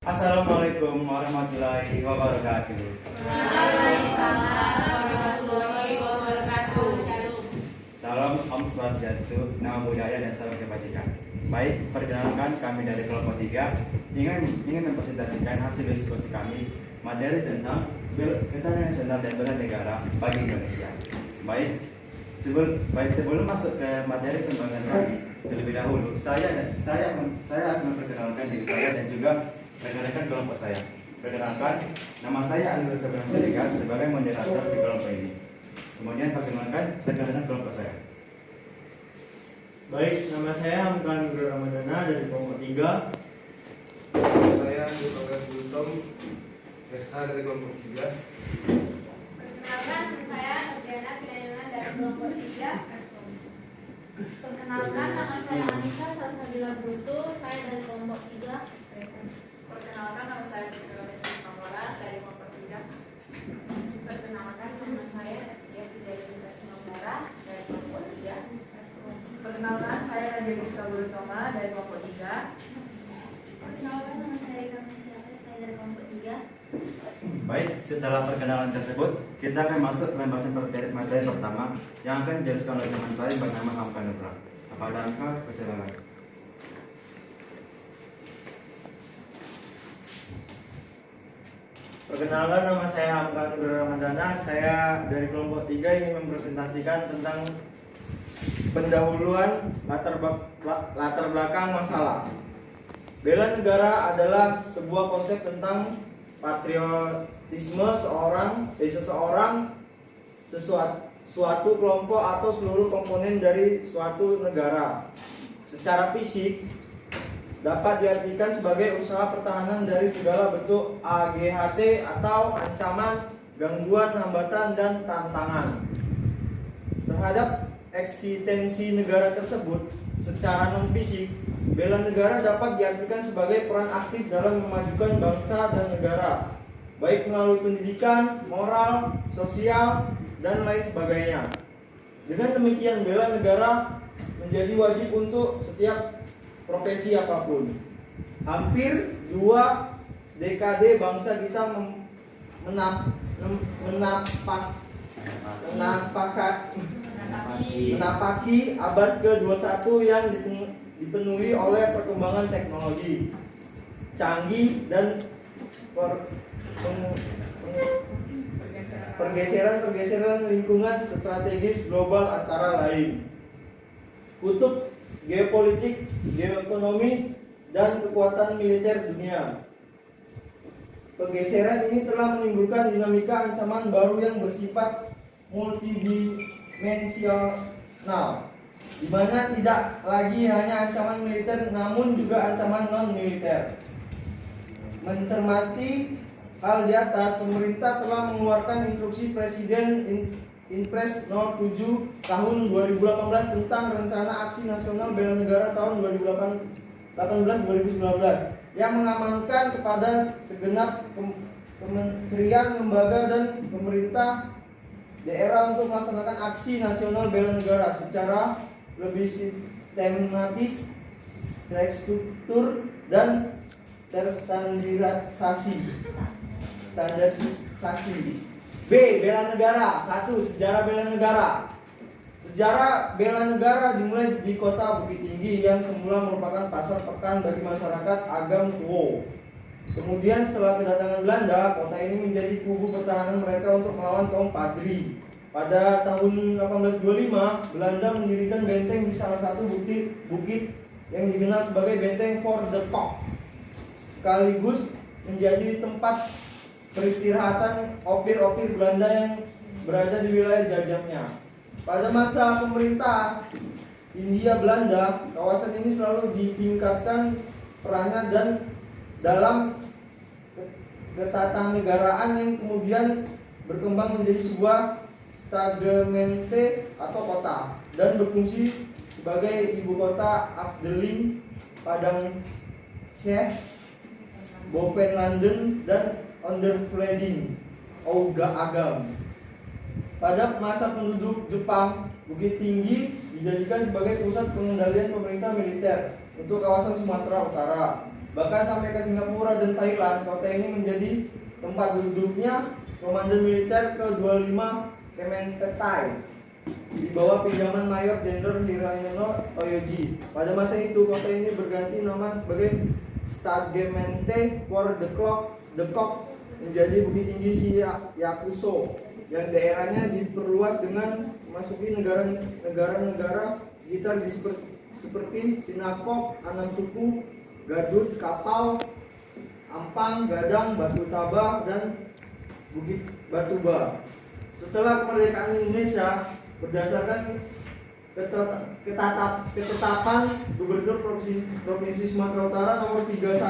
Assalamualaikum warahmatullahi wabarakatuh. Waalaikumsalam warahmatullahi wabarakatuh. Shalom. Salam Om Swastiastu, nama budaya dan salam kebajikan. Baik, perkenalkan kami dari kelompok 3 ingin mempresentasikan hasil diskusi kami materi tentang ketahanan nasional dan bela negara bagi Indonesia. Sebelum masuk ke materi pembahasan kami, terlebih dahulu saya akan memperkenalkan diri saya dan juga rekan-rekan kelompok saya. Perkenalkan, nama saya Ali Sabran Siregar sebagai moderator di kelompok ini. Kemudian perkenalkan rekan-rekan kelompok saya. Baik, nama saya Hamka Nugrul Ramadana dari kelompok 3. Saya Yukawan Gultom, SH dari kelompok 3. Perkenalkan, saya Nurdiana Pilihan dari kelompok 3. Perkenalkan, nama saya Anissa Salsabila Brutu, saya dari kelompok 3. Perkenalkan, nama saya Fitri Mamora dari kelompok 3. Perkenalkan, nama saya Yati dari Lintas Mamora dari kelompok 3. Perkenalkan, saya Raja Gusta Burustoma dari kelompok 3. Perkenalkan, nama saya Rika Masyarakat, saya dari kelompok 3. Baik, setelah perkenalan tersebut, kita akan masuk ke pembahasan materi pertama yang akan dijelaskan oleh teman saya bernama Hamka Nugrul. Kepada Hamka, persilakan. Perkenalkan, nama saya Hamka Nugrul Ramadana. Saya dari kelompok 3 ingin mempresentasikan tentang pendahuluan latar belakang masalah. Bela negara adalah sebuah konsep tentang patriotisme seseorang, suatu kelompok atau seluruh komponen dari suatu negara. Secara fisik dapat diartikan sebagai usaha pertahanan dari segala bentuk AGHT atau ancaman, gangguan, hambatan, dan tantangan terhadap eksistensi negara tersebut. Secara non-fisik, bela negara dapat diartikan sebagai peran aktif dalam memajukan bangsa dan negara, baik melalui pendidikan, moral, sosial, dan lain sebagainya. Dengan demikian, bela negara menjadi wajib untuk setiap profesi apapun. Hampir 2 dekade bangsa kita menapaki abad ke-21 yang dipenuhi oleh perkembangan teknologi canggih dan pergeseran lingkungan strategis global antara lain kutub geopolitik, geoekonomi, dan kekuatan militer dunia. Pergeseran ini telah menimbulkan dinamika ancaman baru yang bersifat multidimensional, di mana tidak lagi hanya ancaman militer namun juga ancaman non-militer. Mencermati hal di atas, pemerintah telah mengeluarkan instruksi Presiden Inpres 07 tahun 2018 tentang Rencana Aksi Nasional Bela Negara tahun 2018-2019 yang mengamankan kepada segenap kementerian, lembaga, dan pemerintah daerah untuk melaksanakan aksi nasional bela negara secara lebih sistematis, terstruktur, dan terstandarisasi. B. Bela negara. 1. Sejarah bela negara. Sejarah bela negara dimulai di kota Bukit Tinggi yang semula merupakan pasar pekan bagi masyarakat Agam Kuo. Kemudian setelah kedatangan Belanda, kota ini menjadi kubu pertahanan mereka untuk melawan kaum Padri. Pada tahun 1825, Belanda mendirikan benteng di salah satu bukit yang dikenal sebagai benteng Fort de Kock, sekaligus menjadi tempat peristirahatan opir-opir Belanda yang berada di wilayah jajahnya. Pada masa pemerintah Hindia Belanda, kawasan ini selalu ditingkatkan perannya dan dalam ketatanegaraan yang kemudian berkembang menjadi sebuah stagmente atau kota dan berfungsi sebagai ibu kota Afdeling, Padang Syekh, Bovenlanden, dan Ondervreding, Agam. Pada masa penduduk Jepang, Bukit Tinggi dijadikan sebagai pusat pengendalian pemerintah militer untuk kawasan Sumatera Utara. Bahkan sampai ke Singapura dan Thailand, kota ini menjadi tempat duduknya Komandan Militer ke-25 Kemenpetai di bawah pinjaman Mayor Jenderal Hirohito Toyoji. Pada masa itu, kota ini berganti nama sebagai Stadgemente for the Kok menjadi Bukit Tinggi Yakuso, yang daerahnya diperluas dengan memasuki negara-negara sekitar seperti Sinakok, Anam Suku, Gadut, Kapau, Ampang, Gadang, Batu Tabah, dan Bukit Batuba. Setelah kemerdekaan Indonesia, berdasarkan ketetapan Gubernur Provinsi Sumatera Utara nomor 391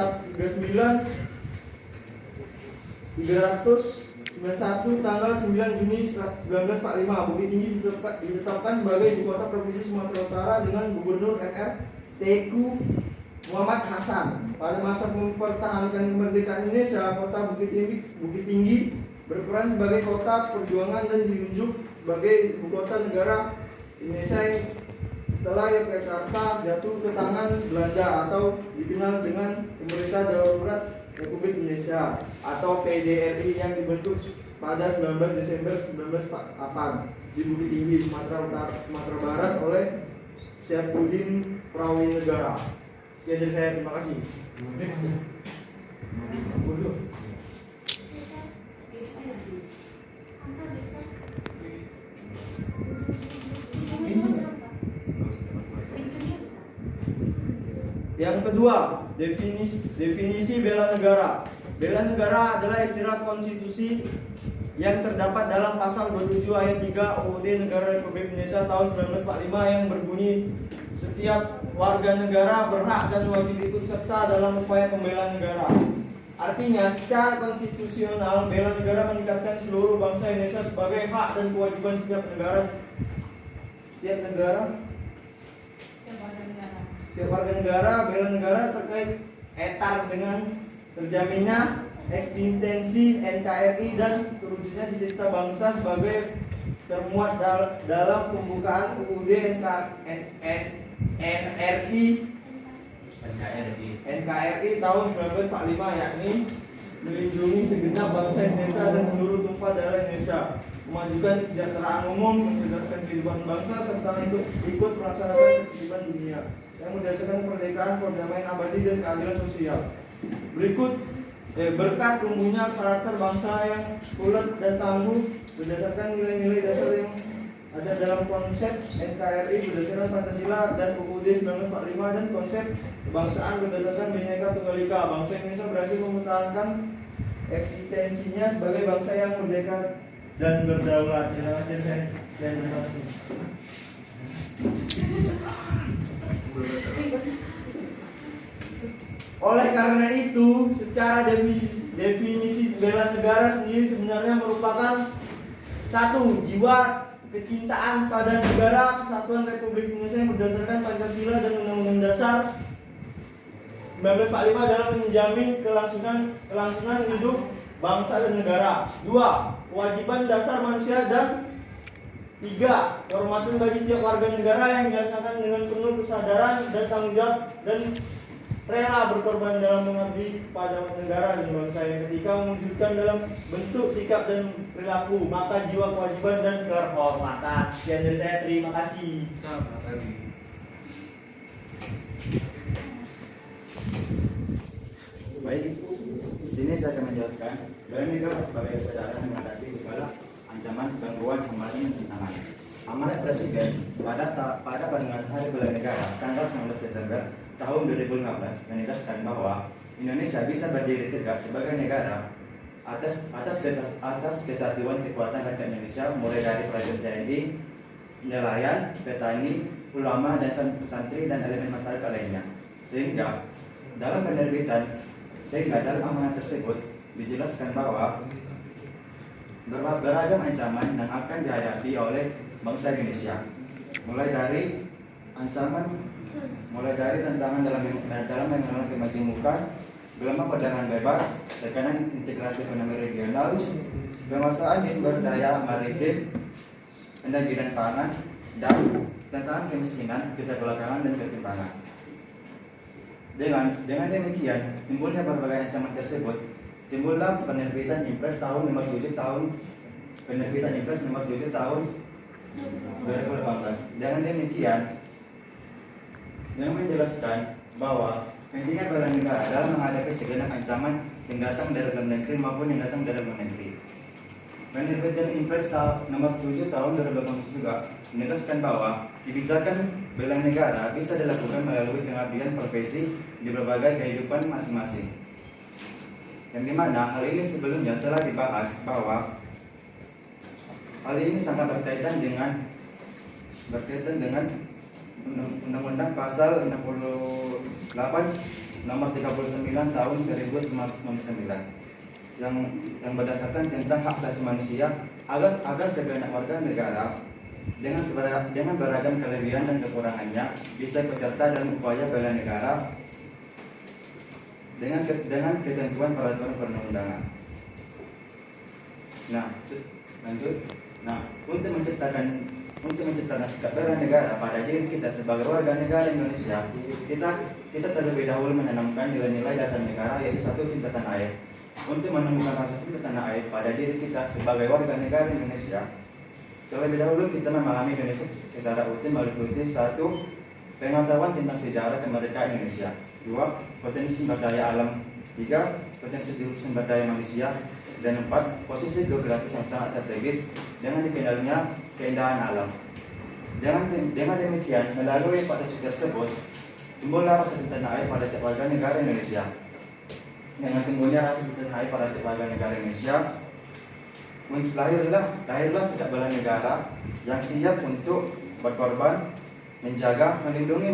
tanggal 9 Juni 1945, Bukit Tinggi ditetapkan sebagai ibu kota Provinsi Sumatera Utara dengan Gubernur MR Teku Muhammad Hasan. Pada masa mempertahankan kemerdekaan Indonesia, kota Bukit Tinggi berperan sebagai kota perjuangan dan diunjuk sebagai ibu kota negara Indonesia setelah Yogyakarta jatuh ke tangan Belanda atau dikenal dengan Pemerintah Darurat Republik Indonesia atau PDRI yang dibentuk pada 19 Desember 1948 di Bukit Tinggi, Sumatera Barat oleh Syafuddin Prawinegara. Sekian dari saya, terima kasih. Yang kedua, definisi bela negara. Bela negara adalah istilah konstitusi yang terdapat dalam pasal 27 ayat 3 UUD Negara Republik Indonesia tahun 1945 yang berbunyi, setiap warga negara berhak dan wajib ikut serta dalam upaya pembelaan negara. Artinya, secara konstitusional, bela negara meningkatkan seluruh bangsa Indonesia sebagai hak dan kewajiban setiap warga negara. Bela negara terkait etar dengan terjaminnya eksistensi NKRI dan terwujudnya cita-cita bangsa sebagai termuat dalam pembukaan UUD NKRI tahun 1945, yakni melindungi segenap bangsa Indonesia dan seluruh tumpah darah Indonesia, memajukan kesejahteraan umum, mencerdaskan kehidupan bangsa, serta untuk ikut melaksanakan kehidupan dunia yang berdasarkan kemerdekaan, perdamaian abadi, dan keadilan sosial. Berikut berkat tumbuhnya karakter bangsa yang ulet dan tangguh berdasarkan nilai-nilai dasar yang ada dalam konsep NKRI berdasarkan Pancasila dan UUD 1945 dan konsep kebangsaan berdasarkan Bhinneka Tunggal Ika. Bangsa Indonesia berhasil mempertahankan eksistensinya sebagai bangsa yang merdeka dan berdaulat. Terima kasih saya. Terima kasih. Oleh karena itu, secara definisi bela negara sendiri sebenarnya merupakan satu, jiwa kecintaan pada negara kesatuan Republik Indonesia yang berdasarkan Pancasila dan Undang-Undang Dasar 1945 dalam menjamin kelangsungan hidup bangsa dan negara. Dua, kewajiban dasar manusia, dan tiga, kehormatan bagi setiap warga negara yang dilaksanakan dengan penuh kesadaran dan tanggung jawab dan rela berkorban dalam mengabdi pada negara dan bangsa yang ketika mewujudkan dalam bentuk sikap dan perilaku, maka jiwa kewajiban dan kehormatan. Sekian dari saya, terima kasih. Baik, di sini saya akan menjelaskan bela negara sebagai kesadaran menghadapi segala ancaman, gangguan, hambatan, dan tantangan. Amanat Presiden pada peringatan Hari Bela Negara tanggal 19 Desember tahun 2015 menegaskan bahwa Indonesia bisa berdiri tegak sebagai negara atas kesatuan kekuatan rakyat Indonesia, mulai dari prajurit TNI, nelayan, petani, ulama, dan santri, dan elemen masyarakat lainnya. Sehingga dalam amanat tersebut dijelaskan bahwa beragam ancaman yang akan dihadapi oleh bangsa Indonesia, mulai dari tantangan dalam mengelola kemajemukan, gelombang perdagangan bebas, tekanan integrasi ekonomi regional, permasalahan sumber daya maritim, energi dan pangan, dan tantangan kemiskinan, keterbelakangan, dan ketimpangan. Dengan demikian, timbulnya berbagai ancaman tersebut, timbullah penerbitan Impres tahun nomor 7 tahun 2018. Dengan demikian, yang menjelaskan bahwa pentingnya bela negara dalam menghadapi segenap ancaman yang datang dari dalam negeri maupun yang datang dari luar negeri. Penerbitan Impres nomor 7 tahun 2018 juga menegaskan bahwa kebijakan bela negara bisa dilakukan melalui pengabdian profesi di berbagai kehidupan masing-masing. Yang dimana hal ini sebelumnya telah dibahas bahwa hal ini sangat berkaitan dengan Undang-Undang Pasal 68 Nomor 39 Tahun 1999 yang berdasarkan tentang hak asasi manusia agar segenap warga negara dengan beragam kelebihan dan kekurangannya bisa peserta dalam upaya bela negara dengan ketentuan peraturan perundang-undangan. Lanjut. Untuk menciptakan sikap bela negara pada diri kita sebagai warga negara Indonesia, kita terlebih dahulu menanamkan nilai-nilai dasar negara, yaitu satu, cinta tanah air. Untuk menemukan rasa cinta tanah air pada diri kita sebagai warga negara Indonesia, terlebih dahulu kita memahami Indonesia secara utuh meliputi satu, pengetahuan tentang sejarah kemerdekaan Indonesia. Dua, potensi sumber daya alam. Tiga, potensi sumber daya manusia. Dan empat, posisi geografis yang sangat strategis dengan dikenalnya keindahan alam. Dengan demikian, melalui potensi tersebut, timbullah rasa cinta tanah air pada tiap warga negara Indonesia. Dengan timbulnya rasa cinta tanah air pada tiap warga negara Indonesia, lahirlah sikap bela negara yang siap untuk berkorban, menjaga, melindungi,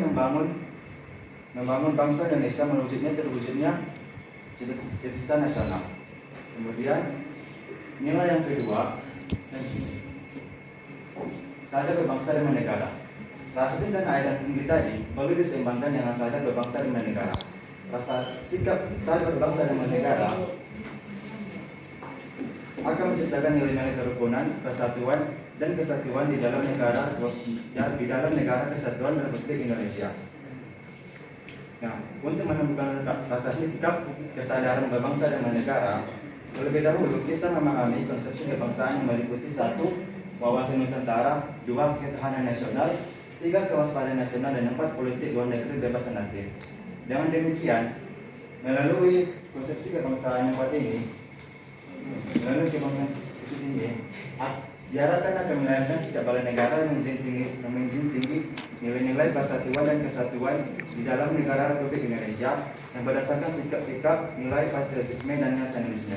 membangun bangsa Indonesia terwujudnya cita-cita nasional. Kemudian nilai yang kedua, sadar berbangsa dan bernegara. Rasa cinta tanah air yang tinggi tadi perlu diseimbangkan dengan sadar berbangsa dan bernegara. Rasa sikap sadar berbangsa dan bernegara akan menciptakan nilai-nilai kerukunan, kesatuan, dan kesatuan di dalam negara kesatuan Republik Indonesia. Untuk menemukan rasa sikap kesadaran berbangsa dan bernegara, terlebih dahulu kita memahami konsepsi kebangsaan yang meliputi satu, wawasan Nusantara, dua, ketahanan nasional, tiga, kewaspadaan nasional, dan empat, politik luar negeri bebas dan aktif. Dengan demikian, melalui konsepsi kebangsaan yang empat ini, diharapkan akan melahirkan sikap bela negara yang menjunjung tinggi nilai-nilai persatuan dan kesatuan di dalam negara Republik Indonesia yang berdasarkan sikap-sikap nilai patriotisme dan nasionalisme.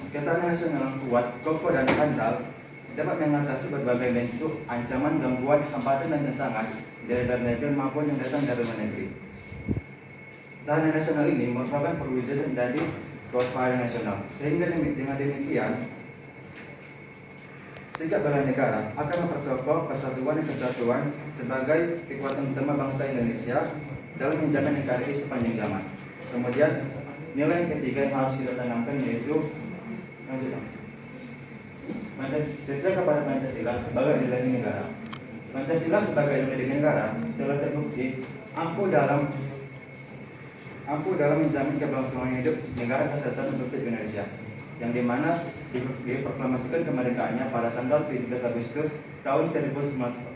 Ketahanan nasional yang kuat, kokoh, dan handal dapat mengatasi berbagai bentuk ancaman, gangguan, hambatan, dan tantangan dari dalam negeri maupun yang datang dari luar negeri. Ketahanan nasional ini merupakan perwujudan dari kewaspadaan nasional, sehingga dengan demikian sikap bela negara akan memperkokoh persatuan dan kesatuan sebagai kekuatan utama bangsa Indonesia dalam menjaga NKRI sepanjang zaman. Kemudian nilai yang ketiga yang harus kita tanamkan yaitu setia kepada Pancasila sebagai ideologi negara. Pancasila sebagai ideologi negara telah terbukti ampuh dalam menjamin keberlangsungan hidup negara kesatuan Republik Indonesia, yang dimana diproklamasikan kemerdekaannya pada tanggal 17 Agustus tahun 1945.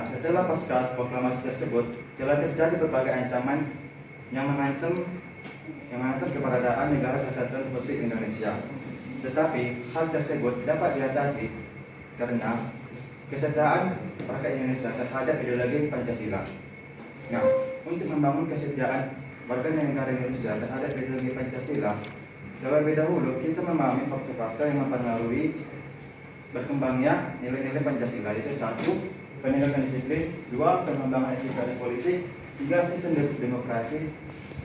Setelah pasca proklamasi tersebut, telah terjadi berbagai ancaman yang mengancam keberadaan negara kesatuan Republik Indonesia. Tetapi hal tersebut dapat diatasi karena kesetiaan rakyat Indonesia terhadap ideologi Pancasila. Untuk membangun kesetiaan warga negara Indonesia terhadap ideologi Pancasila, terlebih dahulu kita memahami faktor-faktor yang mempengaruhi berkembangnya nilai-nilai Pancasila, yaitu satu, penegakan disiplin, dua, pengembangan etika dan politik, tiga, sistem demokrasi,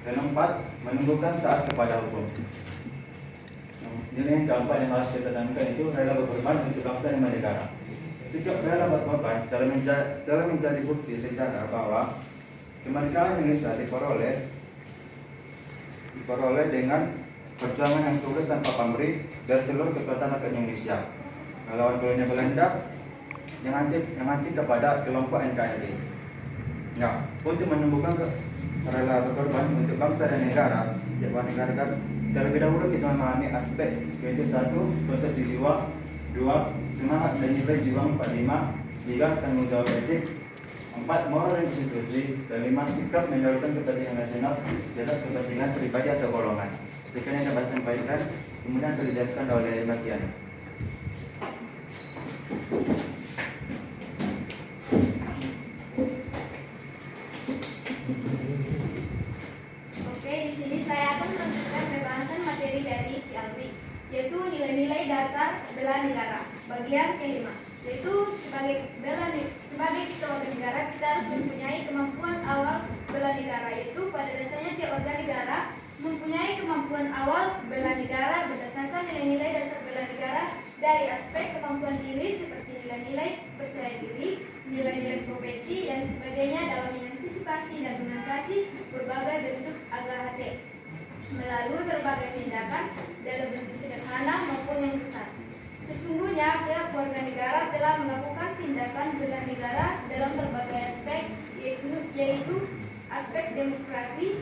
dan empat, menumbuhkan taat kepada hukum. Nilai yang keempat yang harus kita tanamkan itu rela berkorban untuk bangsa dan negara. Sikap rela berkorban telah menjadi bukti sejarah bahwa kemerdekaan Indonesia diperoleh dengan perjuangan yang tulus tanpa pamrih dari seluruh kekuatan rakyat Indonesia melawan kolonial Belanda yang anti kepada kelompok NKRI. Nah, untuk menemukan rela atau korban untuk bangsa dan negara, terlebih dahulu kita memahami aspek, yaitu 1. Konsep jiwa, 2. Semangat dan nilai jiwa, 4, 5, 3. Tanggung jawab etik, 4. Moral dan konstitusi, dan 5. Sikap mendahulukan kepentingan nasional di atas kepentingan pribadi atau golongan. Sekian yang dapat saya sampaikan, kemudian dijelaskan oleh Mbak Tiana. Oke, di sini saya akan melanjutkan pembahasan materi dari si Alwi, yaitu nilai-nilai dasar bela negara. Bagian kelima, yaitu sebagai kita warga negara, kita harus mempunyai kemampuan awal bela negara, yaitu pada dasarnya tiap warga negara mempunyai kemampuan awal bela negara berdasarkan nilai-nilai dasar bela negara dari aspek kemampuan diri seperti nilai-nilai percaya diri, nilai-nilai profesi dan sebagainya dalam mengantisipasi dan mengatasi berbagai bentuk AGHT melalui berbagai tindakan dalam bentuk sederhana maupun yang besar. Sesungguhnya tiap warga negara telah melakukan tindakan bela negara dalam berbagai aspek, yaitu aspek demografi,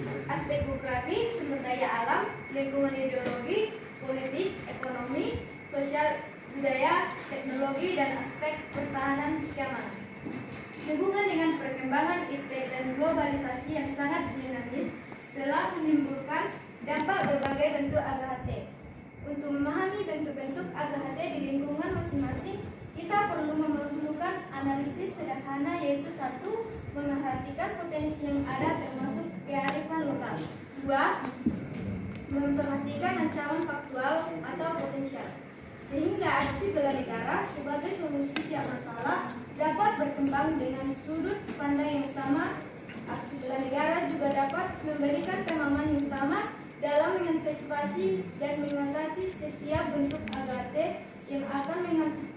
sumber daya alam, lingkungan ideologi, politik, ekonomi, sosial, budaya, teknologi, dan aspek pertahanan keamanan. Sehubungan dengan perkembangan IT dan globalisasi yang sangat dinamis telah menimbulkan dampak berbagai bentuk AGHT. Untuk memahami bentuk-bentuk AGHT di lingkungan masing-masing, kita perlu memerlukan analisis sederhana, yaitu 1. Memperhatikan potensi yang ada termasuk kearifan lokal. 2. Memperhatikan ancaman faktual atau potensial, sehingga aksi bela negara sebagai solusi tiap masalah dapat berkembang dengan sudut pandang yang sama. Aksi bela negara juga dapat memberikan pemahaman yang sama dalam mengantisipasi dan mengatasi setiap bentuk AGHT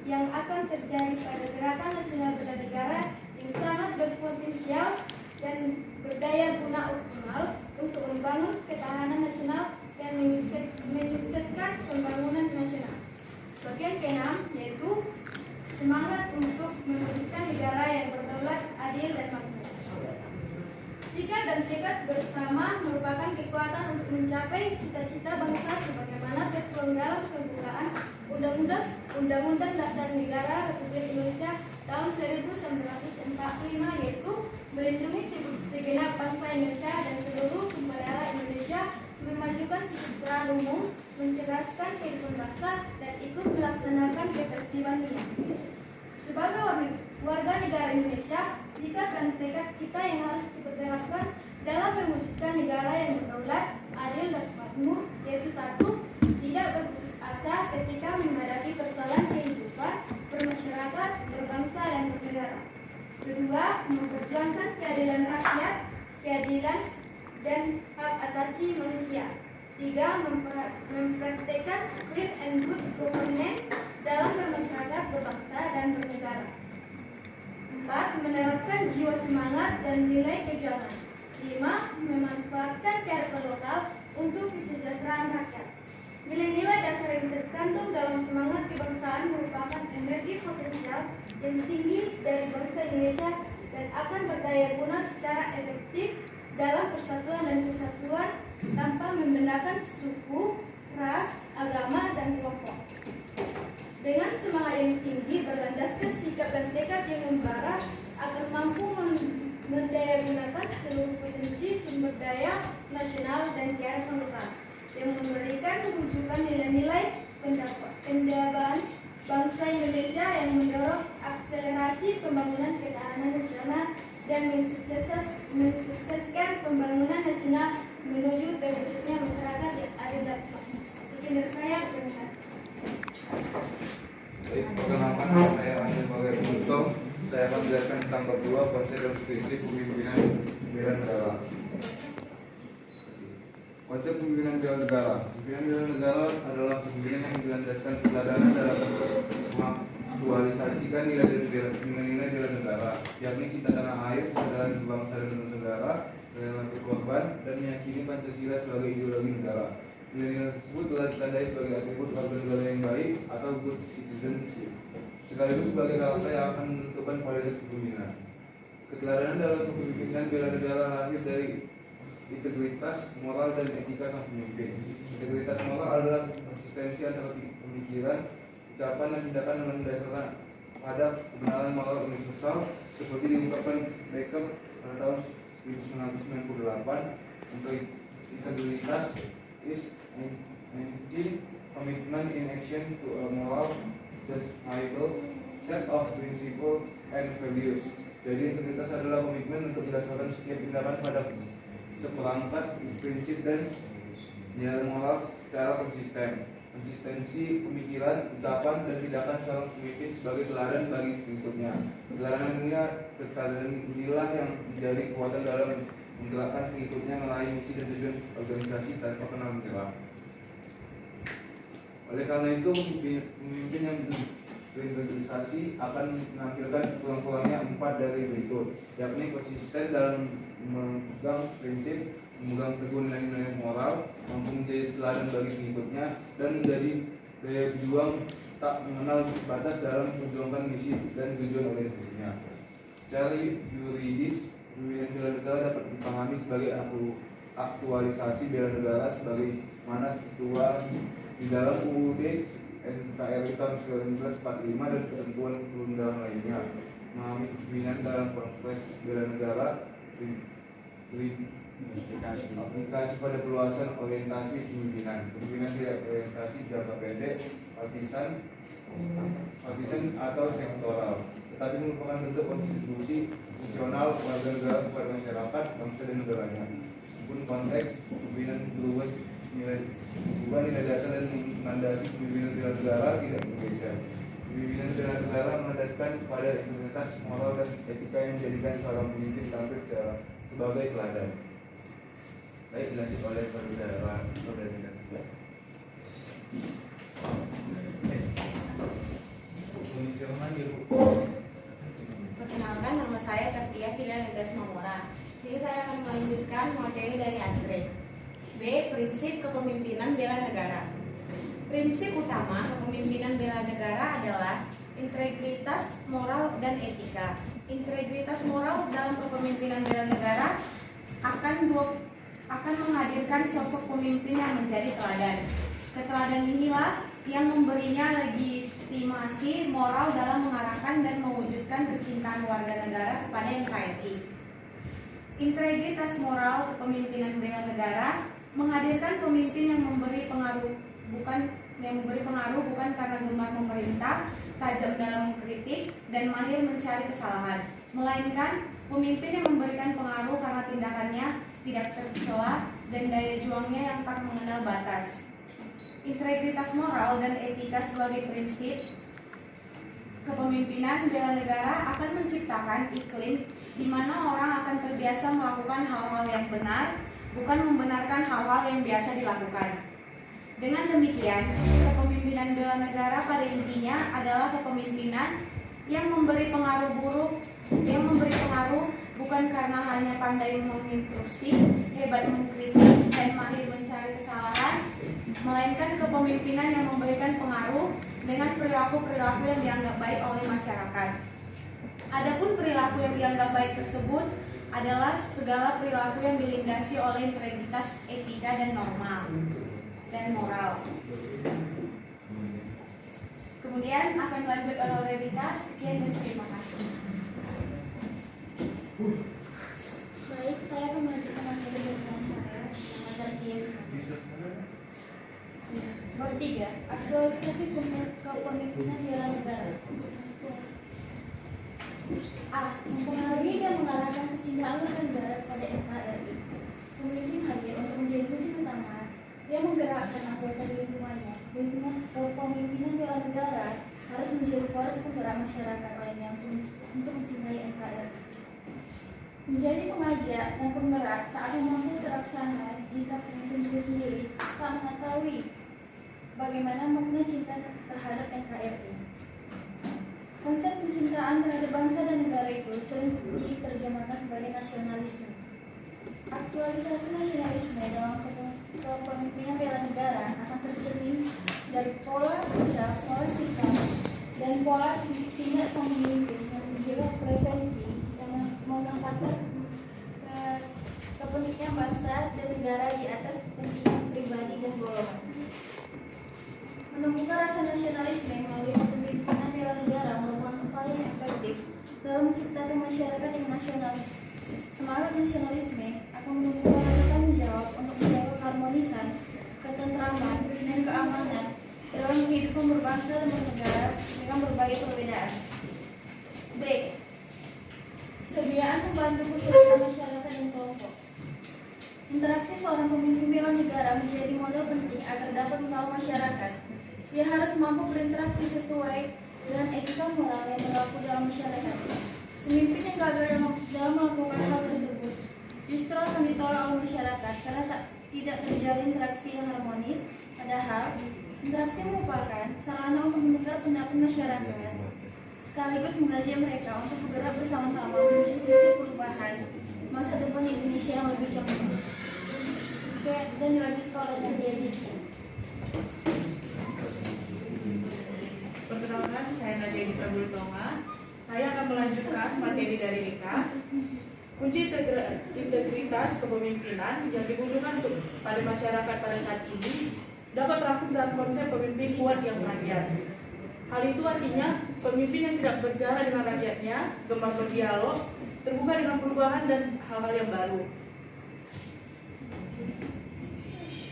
yang akan terjadi pada gerakan nasional bela negara yang sangat berpotensial dan berdaya guna optimal untuk membangun ketahanan nasional dan menyukseskan pembangunan nasional. Bagian ke-6 yaitu semangat untuk mewujudkan negara yang berdaulat, adil, dan makmur. Sikap dan tekad bersama merupakan kekuatan untuk mencapai cita-cita bangsa sebagaimana tertuang dalam pembukaan Undang-Undang Dasar Negara Republik Indonesia tahun 1945, yaitu melindungi segenap bangsa Indonesia dan seluruh sumber daya Indonesia, memajukan kesejahteraan umum, mencerdaskan kehidupan bangsa, dan ikut melaksanakan ketertiban dunia. Sebagai warga negara Indonesia, sikap dan tekad kita yang harus diperterapkan dalam mewujudkan negara yang berdaulat, adil, dan makmur, yaitu 1. Tidak berputus asa ketika menghadapi persoalan kehidupan bermasyarakat, berbangsa, dan bernegara. 2. Memperjuangkan keadilan rakyat, keadilan dan hak asasi manusia. 3. Mempraktekkan clean and good governance dalam bermasyarakat, berbangsa, dan bernegara. 4. Menerapkan jiwa semangat dan nilai kejuangan. 5. Memanfaatkan kearifan lokal untuk kesejahteraan rakyat. Nilai-nilai dasar yang terkandung dalam semangat kebangsaan merupakan energi potensial yang tinggi dari bangsa Indonesia dan akan berdaya guna secara efektif dalam persatuan dan kesatuan tanpa membedakan suku, ras, agama, dan kelompok. Dengan semangat yang tinggi berlandaskan sikap dan tekad yang membara akan mampu mendayagunakan seluruh potensi sumber daya nasional dan kearifan lokal yang memberikan rujukan nilai-nilai peradaban bangsa Indonesia yang mendorong akselerasi pembangunan ketahanan nasional dan mensukseskan pembangunan nasional menuju terwujudnya masyarakat yang adil dan makmur. Sekian dari saya, terima kasih. Baik, perkenalkan saya Anil Bagai Buntung. Saya akan menjelaskan tentang bab 2 konsep dan prinsip kepemimpinan bela negara. Konsep kepemimpinan bela negara. Kepemimpinan bela negara adalah kepemimpinan yang dilandaskan keteladanan dalam mengaktualisasikan nilai-nilai bela negara, yakni cinta tanah air, kesadaran bangsa dan negara, rela berkorban, dan meyakini Pancasila sebagai ideologi negara. Nilai-nilai tersebut telah ditandai sebagai atribut warga negara yang baik atau good citizenship, sekaligus sebagai karakter yang akan menentukan kualitas kepemimpinan. Keteladanan dalam kepemimpinan bela negara lahir dari integritas moral dan etika sang pemimpin. Integritas moral adalah konsistensi antara pemikiran, ucapan, dan tindakan dengan mendasarkan pada kebenaran moral universal seperti diungkapkan Becker pada tahun 1998. Integritas is an commitment in action to a moral, justifiable set of principles and values. Jadi integritas adalah komitmen untuk berdasarkan setiap tindakan pada seperangkat prinsip dan nilai moral secara konsisten. Konsistensi pemikiran, ucapan, dan tindakan seorang pemimpin sebagai teladan bagi pengikutnya. Keteladanan inilah yang menjadi kekuatan dalam menggerakkan pengikutnya meraih misi dan tujuan organisasi tanpa kenal menyerah. Oleh karena itu, pemimpin yang berintegritas akan menampilkan sekurang-kurangnya 4 dari berikut, yakni konsisten dalam memegang prinsip, memegang teguh nilai-nilai moral, mampu menjadi teladan bagi pengikutnya, dan menjadi daya berjuang tak mengenal batas dalam memperjuangkan misi dan tujuan organisasinya. Secara yuridis, pemimpinan bela negara dapat dipahami sebagai aktualisasi bela negara sebagaimana ketua di dalam UUD NKRI tahun 1945 dan ketentuan perundang lainnya. Memahami kepemimpinan dalam konteks bela negara, aplikasi pada perluasan orientasi kepemimpinan. Kepemimpinan tidak orientasi jangka pendek, partisan atau sektoral, tetapi merupakan bentuk konstitusi nasional warga negara kepada masyarakat, bangsa dan negaranya. Meskipun konteks kepemimpinan berubah nilai dasar dan mandasi kepemimpinan bela negara tidak bergeser. Kepemimpinan bela negara melandaskan pada integritas moral dan etika yang menjadikan seorang pemimpin tampil sebagai teladan. Baik, dilanjut oleh saudara tingkat 3. Perkenalkan, nama saya Kartia Filian Negas Mamora. Sini saya akan melanjutkan materi dari Andre. B. Prinsip kepemimpinan bela negara. Prinsip utama kepemimpinan bela negara adalah integritas moral dan etika. Integritas moral dalam kepemimpinan bela negara akan menghadirkan sosok pemimpin yang menjadi teladan. Keteladan inilah yang memberinya legitimasi moral dalam mengarahkan dan mewujudkan kecintaan warga negara kepada NKRI. Integritas moral kepemimpinan bela negara menghadirkan pemimpin yang memberi pengaruh bukan karena gemar memerintah, tajam dalam mengkritik, dan mahir mencari kesalahan, melainkan pemimpin yang memberikan pengaruh karena tindakannya tidak tercela dan daya juangnya yang tak mengenal batas. Integritas moral dan etika sebagai prinsip kepemimpinan bela negara akan menciptakan iklim di mana orang akan terbiasa melakukan hal-hal yang benar, bukan membenarkan hal-hal yang biasa dilakukan. Dengan demikian, kepemimpinan bela negara pada intinya adalah kepemimpinan yang memberi pengaruh bukan karena hanya pandai menginstruksi, hebat mengkritik, dan mahir mencari kesalahan, melainkan kepemimpinan yang memberikan pengaruh dengan perilaku-perilaku yang dianggap baik oleh masyarakat. Adapun perilaku yang dianggap baik tersebut adalah segala perilaku yang dilindasi oleh integritas, etika, dan normal dan moral. Kemudian akan lanjut oleh Rita. Sekian dan terima kasih. Baik, saya akan melanjutkan materi bersama saya. Nama saya Bab 3. Aktualisasi kepemimpinan bela negara. A. Mempengaruhi dan mengarahkan kecintaan warga negara pada NKRI. Pemimpin hadir untuk menjadi mesin utama yang menggerakkan anggota di lingkungannya. Kepemimpinan bela negara harus menjadi poros penggerak masyarakat lainnya untuk mencintai NKRI. Menjadi pengajak dan penggerak tak akan mampu terlaksana jika pemimpin itu sendiri tak mengetahui bagaimana makna cinta terhadap NKRI. Konsep kecintaan terhadap bangsa dan negara itu sering diterjemahkan sebagai nasionalisme. Aktualisasi nasionalisme dalam kepemimpinan bela negara akan tercermin dari pola ucap, pola sikap, dan pola tindak sang pemimpin yang menjaga preferensi yang karakter kepentingan bangsa dan negara di atas kepentingan pribadi dan golongan. Menumbuhkan rasa nasionalisme melalui kepemimpinan bela negara merupakan upaya yang efektif dalam menciptakan masyarakat yang nasionalis. Semangat nasionalisme akan menumbuhkan rasa tanggung jawab untuk menjaga keharmonisan, ketentraman, dan keamanan dalam kehidupan berbangsa dan bernegara dengan berbagai perbedaan. B. Sediaan membantu kesulitan masyarakat dan kelompok. Interaksi seorang pemimpin bela negara menjadi modal penting agar dapat mengawal masyarakat. Ia harus mampu berinteraksi sesuai dengan etika moral yang berlaku dalam masyarakat. Pemimpin yang gagal dalam melakukan hal tersebut justru akan ditolak oleh masyarakat karena tidak terjalin interaksi yang harmonis. Padahal interaksi merupakan sarana untuk mendengar pendapat masyarakat, sekaligus mengajak mereka untuk bergerak bersama-sama menuju sisi perubahan masa depan Indonesia yang lebih cerah. Dan dilanjutkan oleh Nadia Rizky. Perkenalkan, saya Nadia Rizky Tonga. Saya akan melanjutkan materi dari Rika. Kunci integritas kepemimpinan yang dibutuhkan pada masyarakat pada saat ini dapat terangkum dalam konsep pemimpin kuat yang rakyat. Hal itu artinya pemimpin yang tidak berjarak dengan rakyatnya, gemar berdialog, terbuka dengan perubahan dan hal-hal yang baru.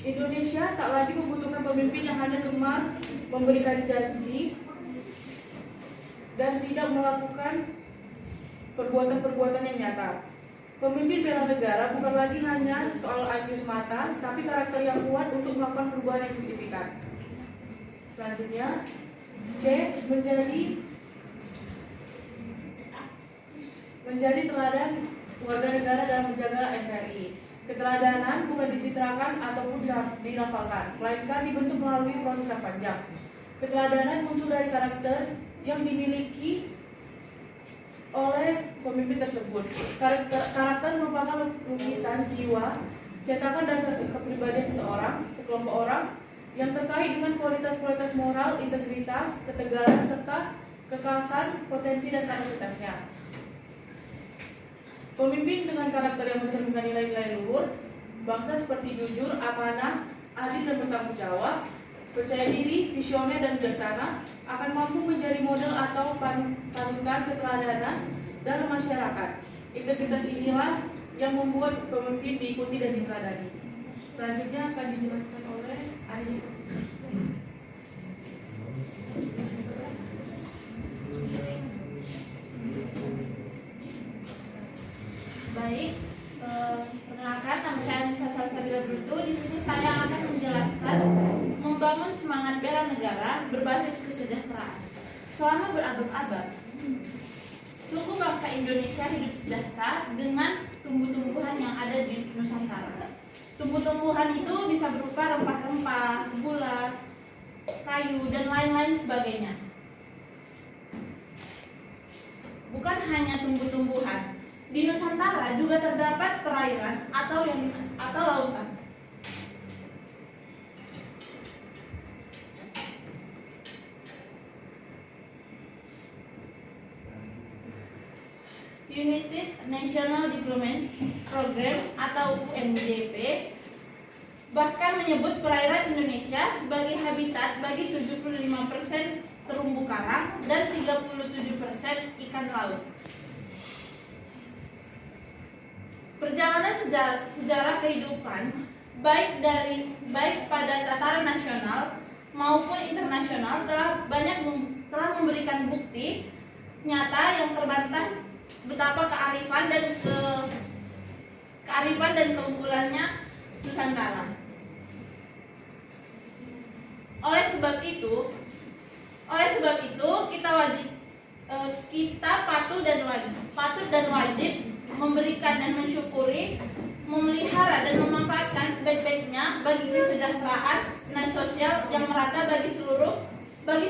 Indonesia tak lagi membutuhkan pemimpin yang hanya gemar memberikan janji dan tidak melakukan perbuatan-perbuatan yang nyata. Pemimpin bela negara bukan lagi hanya soal IQ semata, tapi karakter yang kuat untuk melakukan perubahan yang signifikan. Selanjutnya, C. Menjadi teladan warga negara dalam menjaga NKRI. Keteladanan bukan dicitrakan ataupun dilafalkan, melainkan dibentuk melalui proses yang panjang. Keteladanan muncul dari karakter yang dimiliki oleh pemimpin tersebut. Karakter merupakan lukisan jiwa, cetakan dasar kepribadian seseorang, sekelompok orang, yang terkait dengan kualitas-kualitas moral, integritas, ketegaran, serta kekerasan, potensi, dan kapasitasnya. Pemimpin dengan karakter yang mencerminkan nilai-nilai luhur, bangsa seperti jujur, amanah, adil dan bertanggung jawab, percaya diri, visioner dan bijaksana, akan mampu menjadi model atau panutan keteladanan dalam masyarakat. Integritas inilah yang membuat pemimpin diikuti dan diteladani. Selanjutnya akan dijelaskan oleh Anis. Baik, perkenalkan nama saya Anissa Salsabila Bruto. Di sini saya akan menjelaskan membangun semangat bela negara berbasis kesejahteraan. Selama berabad-abad, suku bangsa Indonesia hidup sejahtera dengan tumbuh-tumbuhan yang ada di Nusantara. Tumbuh-tumbuhan itu bisa berupa rempah-rempah, gula, kayu, dan lain-lain sebagainya. Bukan hanya tumbuh-tumbuhan, di Nusantara juga terdapat perairan atau lautan. United National Development Program atau UNDP bahkan menyebut perairan Indonesia sebagai habitat bagi 75% terumbu karang dan 37% ikan laut. Perjalanan sejarah kehidupan baik pada tataran nasional maupun internasional telah memberikan bukti nyata yang terbantah betapa kearifan dan keunggulannya Nusantara. Oleh sebab itu kita patut dan wajib memberikan dan mensyukuri, memelihara dan memanfaatkan sebaik-baiknya bagi kesejahteraan dan sosial yang merata bagi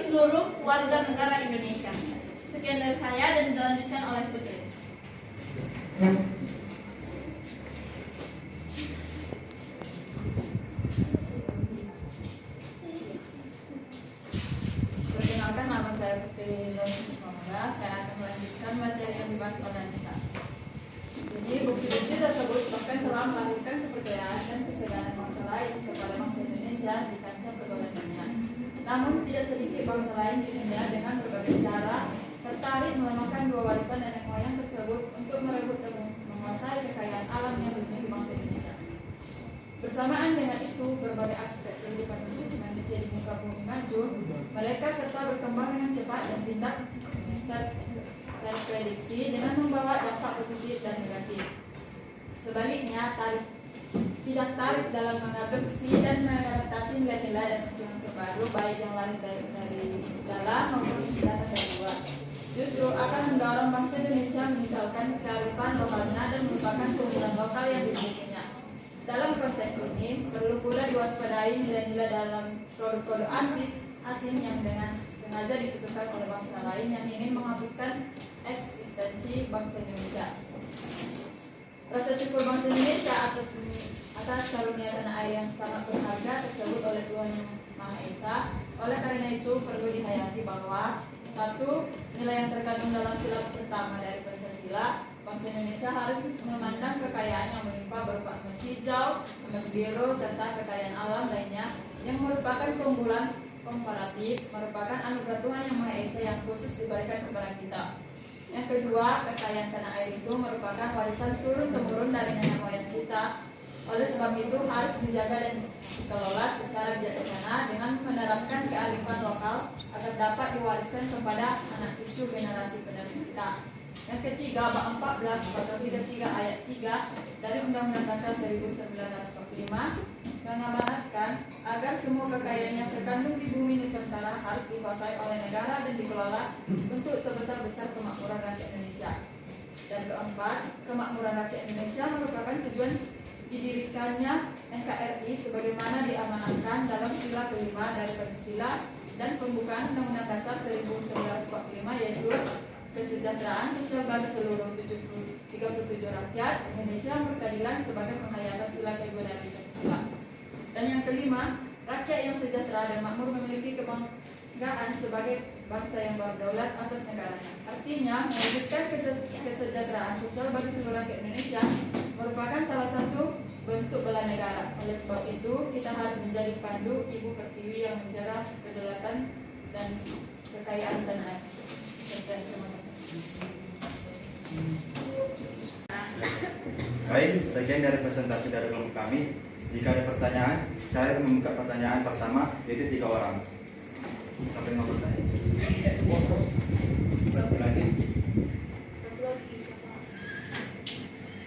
seluruh warga negara Indonesia. Sekian dari saya dan dilanjutkan oleh Putri. Perkenalkan, nama saya Putri Lonis Mangga. Saya akan melanjutkan materi yang dibahas oleh Anissa. Namun tidak sedikit bangsa lain di dunia dengan berbagai cara tertarik melemahkan dua warisan nenek moyang tersebut untuk merebut dan menguasai kekayaan alam yang dimiliki bangsa Indonesia. Bersamaan dengan itu, berbagai aspek kehidupan manusia di muka bumi maju, mereka serta berkembang dengan cepat dan tidak terprediksi dengan membawa dampak positif dan negatif. Sebaliknya, tidak tarik dalam mengadopsi dan mengadaptasi nilai-nilai dan unsur-unsur baru baik yang lahir dari dalam maupun datang dari luar. Justru akan mendorong bangsa Indonesia meninggalkan kearifan lokalnya dan merupakan keunggulan lokal yang dimilikinya. Dalam konteks ini, perlu pula diwaspadai nilai-nilai dalam produk-produk asing yang dengan sengaja disusukan oleh bangsa lain yang ingin menghapuskan eksistensi bangsa Indonesia. Rasa syukur bangsa Indonesia atas karunia tanah air yang sangat berharga tersebut oleh Tuhan Yang Maha Esa. Oleh karena itu perlu dihayati bahwa satu, nilai yang terkandung dalam sila pertama dari Pancasila, bangsa Indonesia harus memandang kekayaan yang melimpah berupa emas hijau, emas biru, serta kekayaan alam lainnya yang merupakan keunggulan komparatif, merupakan anugerah Tuhan Yang Maha Esa yang khusus diberikan kepada kita. Yang kedua, kekayaan tanah air itu merupakan warisan turun-temurun dari nenek moyang kita. Oleh sebab itu harus dijaga dan dikelola secara bijaksana dengan menerapkan kearifan lokal agar dapat diwariskan kepada anak cucu generasi penerus kita. Yang ketiga, bab 14 pasal 33 ayat 3 dari Undang-Undang Dasar 1945 mengamanatkan agar semua kekayaan yang terkandung di bumi Nusantara harus dikuasai oleh negara dan dikelola untuk sebesar-besar kemakmuran rakyat Indonesia. Dan keempat, kemakmuran rakyat Indonesia merupakan tujuan didirikannya NKRI sebagaimana diamanatkan dalam sila kelima dari Pancasila dan pembukaan Undang-Undang Dasar 1945 yaitu kesejahteraan sosial bagi seluruh 37 rakyat Indonesia berkeadilan sebagai penghayatan sila kedua dari Pancasila. Dan yang kelima, rakyat yang sejahtera dan makmur memiliki kebanggaan sebagai bangsa yang berdaulat atas negaranya. Artinya, mewujudkan kesejahteraan sosial bagi seluruh rakyat Indonesia merupakan salah satu bentuk bela negara. Oleh sebab itu, kita harus menjadi pandu ibu pertiwi yang menjaga kedaulatan dan kekayaan tanah air. Sekian, terima kasih. Baik, sekian dari presentasi dari kelompok kami. Jika ada pertanyaan, saya membuka pertanyaan pertama, yaitu 3 orang. Sampai 5 pertanyaan. Berapa lagi?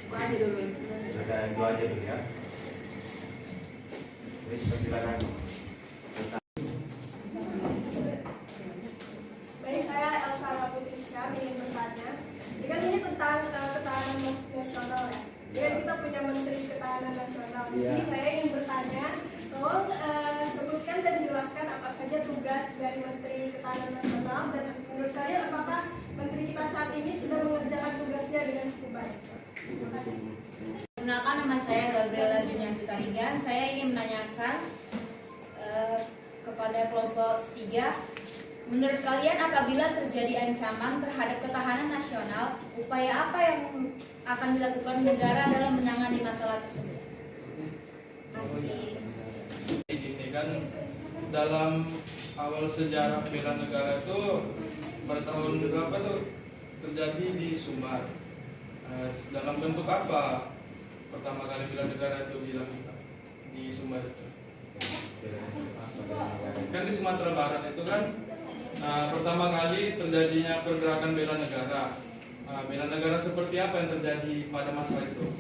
Buka aja dulu. Sudah 2 aja dulu ya. Baik, silakan. Baik, saya Elsa Putrisya ingin bertanya. Kan ini tentang ketahanan nasional ya. Jadi kita punya Menteri Ketahanan Nasional. Jadi saya ingin bertanya, tolong sebutkan dan jelaskan apa saja tugas dari Menteri Ketahanan Nasional dan menurut kalian apakah Menteri kita saat ini sudah mengerjakan tugasnya dengan cukup baik? Terima kasih. Perkenalkan, nama saya Gabriela Junior Pitarigan. Saya ingin menanyakan kepada kelompok 3. Menurut kalian apabila terjadi ancaman terhadap ketahanan nasional, upaya apa yang akan dilakukan negara dalam menangani masalah tersebut? Ini kan dalam awal sejarah bela negara itu pada tahun berapa tuh terjadi di Sumbar. Dalam bentuk apa pertama kali bela negara itu dilakukan di Sumbar itu? Kan di Sumatera Barat itu kan pertama kali terjadinya pergerakan bela negara. Bela negara seperti apa yang terjadi pada masa itu?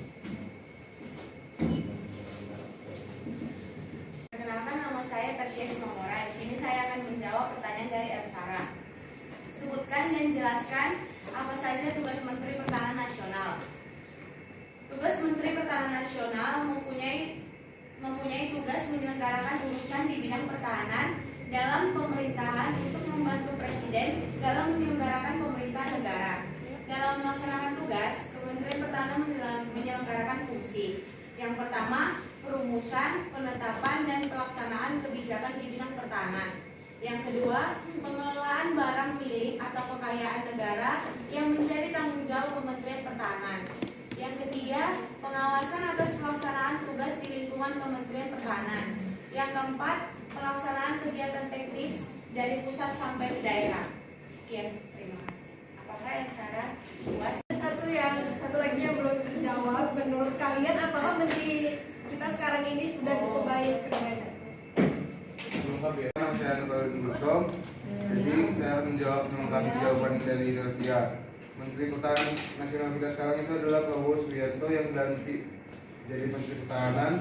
Perkenalkan, nama saya Tertias Mamora. Di sini saya akan menjawab pertanyaan dari Elsara. Sebutkan dan jelaskan apa saja tugas Menteri Pertahanan Nasional. Tugas Menteri Pertahanan Nasional mempunyai tugas menyelenggarakan urusan di bidang pertahanan dalam pemerintahan untuk membantu Presiden dalam menyelenggarakan pemerintahan negara. Dalam melaksanakan tugas, Kementerian Pertahanan menyelenggarakan fungsi. Yang pertama, perumusan, penetapan, dan pelaksanaan kebijakan di bidang pertahanan. Yang kedua, pengelolaan barang milik atau kekayaan negara yang menjadi tanggung jawab Kementerian Pertahanan. Yang ketiga, pengawasan atas pelaksanaan tugas di lingkungan Kementerian Pertahanan. Yang keempat, pelaksanaan kegiatan teknis dari pusat sampai ke daerah. Sekian, terima kasih. Apakah yang salah? Puas? Satu lagi yang belum terjawab, menurut kalian apakah menteri kita sekarang ini sudah cukup baik kerjanya? Saya Nurul. Jadi saya akan menjawab melengkapi jawaban dari Delvia. Menteri Pertahanan Nasional kita sekarang itu adalah Prabowo Subianto yang dilantik jadi Menteri Pertahanan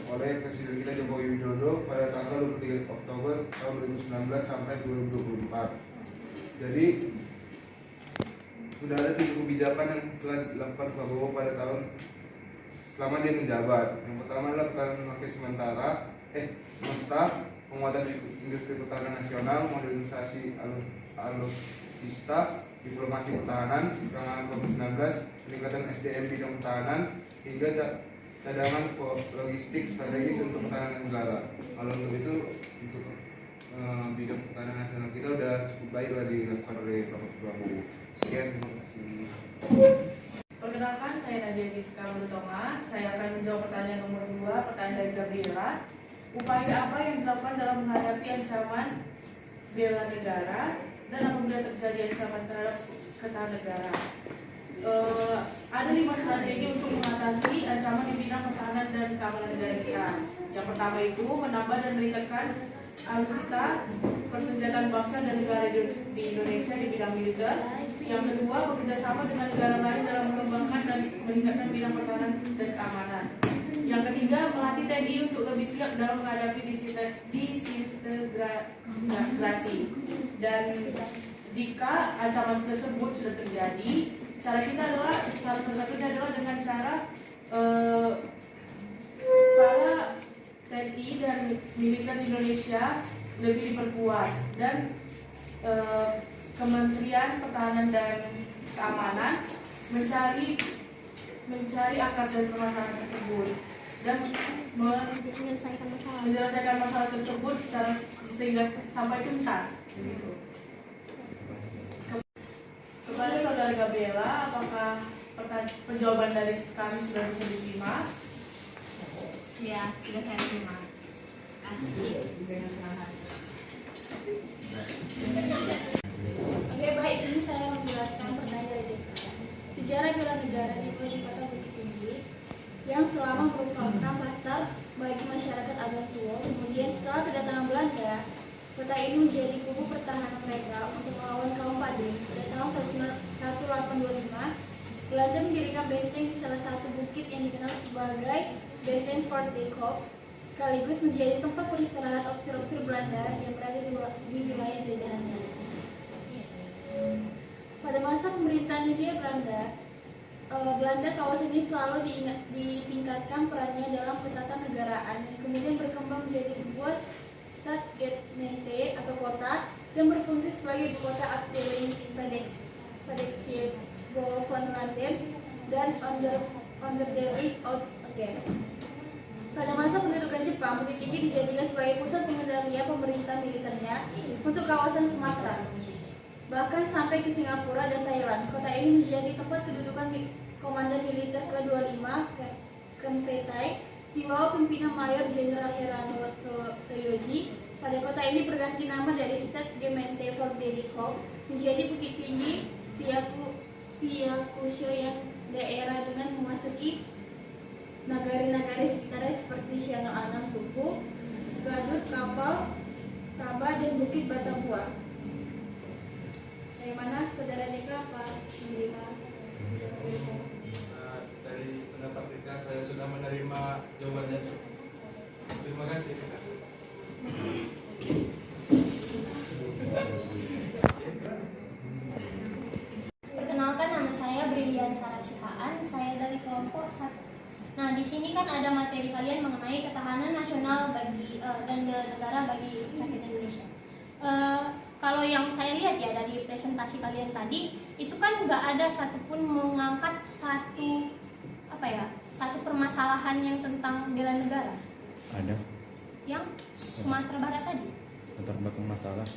oleh Presiden kita Joko Widodo pada tanggal 23 Oktober tahun 2019 sampai 2024. Jadi sudah ada 7 kebijakan yang telah dilakukan Prabowo pada tahun selama dia menjabat. Yang pertama adalah pertahanan market semesta, penguatan industri pertahanan nasional, modernisasi alutsista, diplomasi pertahanan, penanganan COVID-19, peningkatan SDM bidang pertahanan, hingga cadangan logistik strategis untuk pertahanan negara. Kalau untuk itu, untuk bidang pertahanan nasional kita udah cukup baik lah dilakukan oleh Pak Prabowo. Sekian, terima kasih. Perkenalkan, saya Nadia Giska Lutonga. Saya akan menjawab pertanyaan nomor 2, pertanyaan dari Gabriela. Upaya apa yang dilakukan dalam menghadapi ancaman bela negara dan apabila terjadi ancaman terhadap ketahanan negara? Ada 5 strategi untuk mengatasi ancaman di bidang pertahanan dan keamanan negara kita. Yang pertama itu menambah dan meningkatkan alutsista persenjataan bangsa dan negara di Indonesia di bidang militer. Yang kedua, bekerjasama dengan negara lain dalam mengembangkan dan meningkatkan bidang pertahanan dan keamanan. Yang ketiga, melatih TNI untuk lebih siap dalam menghadapi disintegrasi. Dan jika ancaman tersebut sudah terjadi, cara kita adalah salah satunya adalah dengan cara para TNI dan militer Indonesia lebih diperkuat dan Kementerian Pertahanan dan Keamanan mencari akar dari permasalahan tersebut dan menyelesaikan masalah tersebut secara sehingga sampai tuntas. Kepada saudara Gabriela, apakah penjawaban dari kami sudah bisa diterima? Ya, sudah saya terima. Kasih. Oke, baik, ini saya menjelaskan pertanyaan dari Deka. Sejarah bela negara di Kota Bukit Tinggi yang selama merupakan pasar bagi masyarakat Agan Tua. Kemudian setelah kedatangan Belanda, kota ini menjadi kubu pertahanan mereka untuk melawan kaum Pade. Pada tahun 1825, Belanda mendirikan benteng di salah satu bukit yang dikenal sebagai Benteng Fort de Kock, sekaligus menjadi tempat beristirahat ofisir-ofisir Belanda yang berada di wilayah jajahannya. Pada masa pemerintahan Hindia Belanda, kawasan ini selalu ditingkatkan perannya dalam ketatanegaraan dan kemudian berkembang menjadi sebuah Stadgemeente atau kota dan berfungsi sebagai ibu kota afdeling Predictie von Landen dan Onderdelik Oud-Agent. Pada masa pendudukan Jepang, Bukit Tinggi dijadikan sebagai pusat pengendalian pemerintah militernya untuk kawasan Sumatera, bahkan sampai ke Singapura dan Thailand. Kota ini menjadi tempat kedudukan Komandan Militer ke-25 Kempetai di bawah pimpinan Mayor Jenderal Herano Toyoji. Pada kota ini berganti nama dari Stadgemeente Fort de Kock menjadi Bukit Tinggi Siakusho yang daerah dengan memasuki nagari-nagari sekitarnya seperti Siano Anam Suku, Gadut, Kapal, Taba, dan Bukit Batapua. Dari mana saudara Deka menerima? Dari pendapat Deka, saya sudah menerima jawabannya. Terima kasih. Perkenalkan, nama saya Brilian Sarasihaan, saya dari kelompok 1. Nah, di sini kan ada materi kalian mengenai ketahanan nasional bagi dan bela negara bagi rakyat Indonesia. Kalau yang saya lihat ya dari presentasi kalian tadi, itu kan nggak ada satupun mengangkat satu permasalahan yang tentang bela negara. Ada. Yang Sumatera Barat tadi. Latar belakang masalah.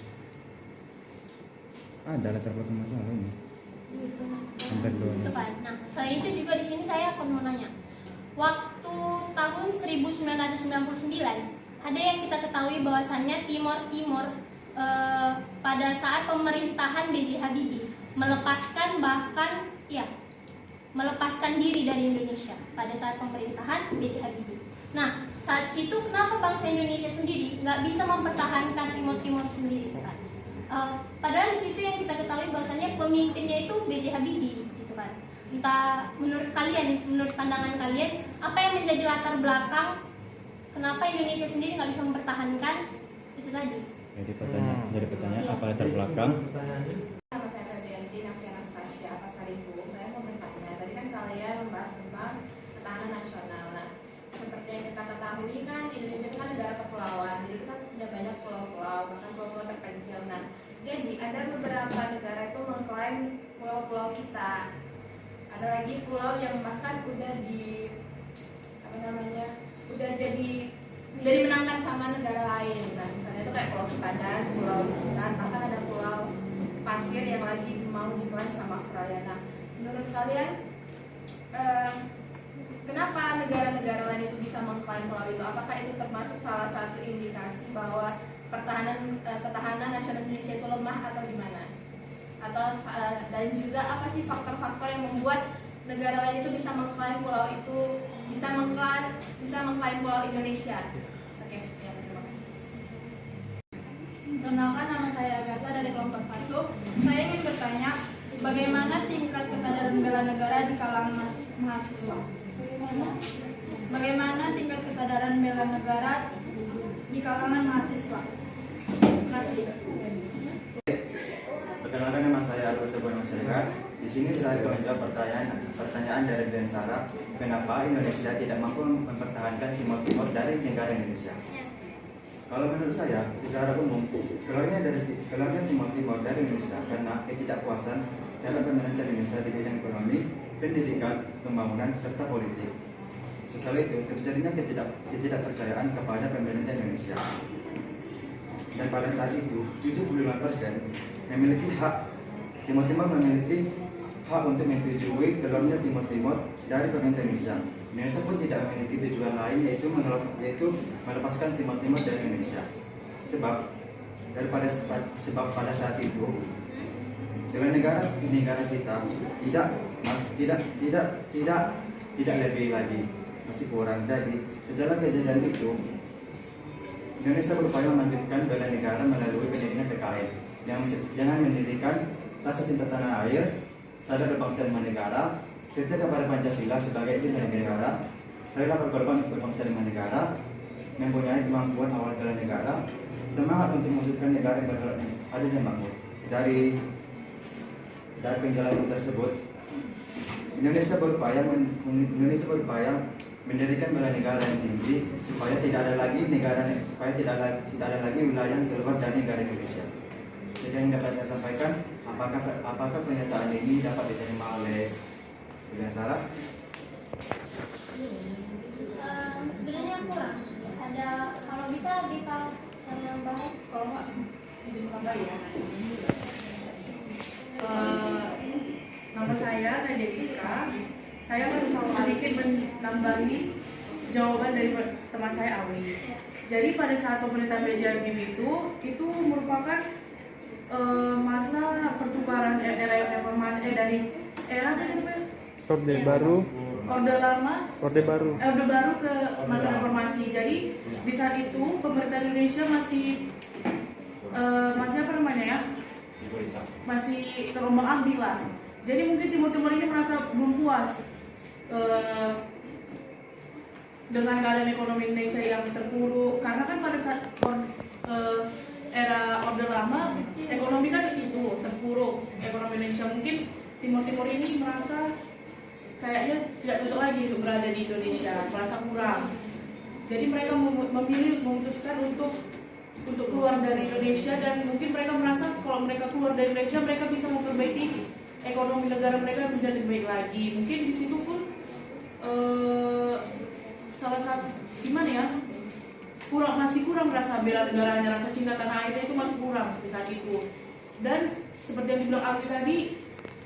Ada latar belakang masalah ini. Itu kan. Nah, selain itu juga di sini saya akan mau nanya. Waktu tahun 1999 ada yang kita ketahui bahwasannya Timor pada saat pemerintahan B.J. Habibie melepaskan diri dari Indonesia pada saat pemerintahan B.J. Habibie. Nah, saat situ kenapa bangsa Indonesia sendiri nggak bisa mempertahankan Timor sendiri kan? Padahal di situ yang kita ketahui bahwasannya pemimpinnya itu B.J. Habibie gitu kan. Entah menurut kalian, menurut pandangan kalian, apa yang menjadi latar belakang kenapa Indonesia sendiri nggak bisa mempertahankan itu tadi? Jadi pertanyaan apa latar belakang? Nama saya Febrianti Nafia Anastasia Pasaribu. Saya mau bertanya, tadi kan kalian membahas tentang ketahanan nasional. Nah, seperti yang kita ketahui kan Indonesia itu kan negara kepulauan, jadi kita punya banyak pulau-pulau, bahkan pulau-pulau terpencil. Nah, jadi ada beberapa negara itu mengklaim pulau-pulau kita. Ada lagi pulau yang bahkan udah dimenangkan sama negara lain. Nah, misalnya itu kayak Pulau Sepadan, Pulau Bintan, bahkan ada Pulau Pasir yang lagi mau diklaim sama Australia. Nah, menurut kalian kenapa negara-negara lain itu bisa mengklaim pulau itu? Apakah itu termasuk salah satu indikasi bahwa ketahanan nasional Indonesia itu lemah atau gimana? Atau dan juga apa sih faktor-faktor yang membuat negara lain itu bisa mengklaim pulau itu, bisa mengklaim pulau Indonesia? Oke, sekian, terima kasih. Perkenalkan, nama saya Agatha dari kelompok 1. Saya ingin bertanya, bagaimana tingkat kesadaran bela negara di kalangan mahasiswa? Bagaimana tingkat kesadaran bela negara di kalangan mahasiswa? Terima kasih. Perkenalkan, nama saya Argo Sebuah Masyarakat. Di sini saya akan menjawab pertanyaan dari Ben Sarah, kenapa Indonesia tidak mampu mempertahankan Timor dari negara Indonesia? Kalau menurut saya, secara umum, keluarnya Timor dari Indonesia karena ketidakpuasan terhadap pemerintah Indonesia di bidang ekonomi, pendidikan, pembangunan, serta politik. Setelah itu, terjadinya ketidakpercayaan kepada pemerintah Indonesia. Dan pada saat itu, 75% memiliki hak, Timor memiliki hak untuk menyetujui keluarnya Timor dari pemerintah Indonesia. Indonesia pun tidak memiliki tujuan lain yaitu melepaskan Timor dari Indonesia. Sebab pada saat itu dengan negara kita tidak lebih lagi, masih kurang. Jadi setelah kejadian itu Indonesia berupaya membangkitkan bela negara melalui pendidikan PKN yang mendidikan rasa cinta tanah air, sadar berbangsa dan negara, setia kepada Pancasila sebagai ideologi negara, rela berkorban untuk berbangsa dan negara, mempunyai kemampuan awal bela negara, semangat untuk mewujudkan negara yang adil dan makmur. Dari penjelasan tersebut, Indonesia berupaya mendirikan bela negara yang tinggi supaya tidak ada lagi wilayah yang keluar dari negara Indonesia. Jadi yang dapat saya sampaikan, apakah pernyataan ini dapat diterima oleh Ben Sarah? Sebenarnya kurang. Ada kalau bisa ditambahin, Kalau nggak ditambah ya. Nama saya Nadia Rizka. Saya mau sedikit menambahi jawaban dari teman saya Awi. Jadi pada saat pemerintahan B.J. Habibie itu merupakan masa pertukaran era reformasi dari era Orde Baru Orde Baru ke masa reformasi. Jadi di saat itu pemerintah Indonesia masih apa namanya ya? Masih terombang-ambing lah. Jadi mungkin Timur ini merasa belum puas dengan keadaan ekonomi Indonesia yang terpuruk, karena kan pada saat era Orde Lama ekonomi kan itu terpuruk ekonomi Indonesia. Mungkin Timur ini merasa kayaknya tidak cocok lagi untuk berada di Indonesia, merasa kurang. Jadi mereka memutuskan untuk keluar dari Indonesia, dan mungkin mereka merasa kalau mereka keluar dari Indonesia mereka bisa memperbaiki ekonomi negara mereka menjadi baik lagi. Mungkin di situ pun salah satu gimana ya, masih kurang rasa bela negaranya, rasa cinta tanah airnya itu masih kurang di saat itu. Dan seperti yang dibilang Alwi tadi,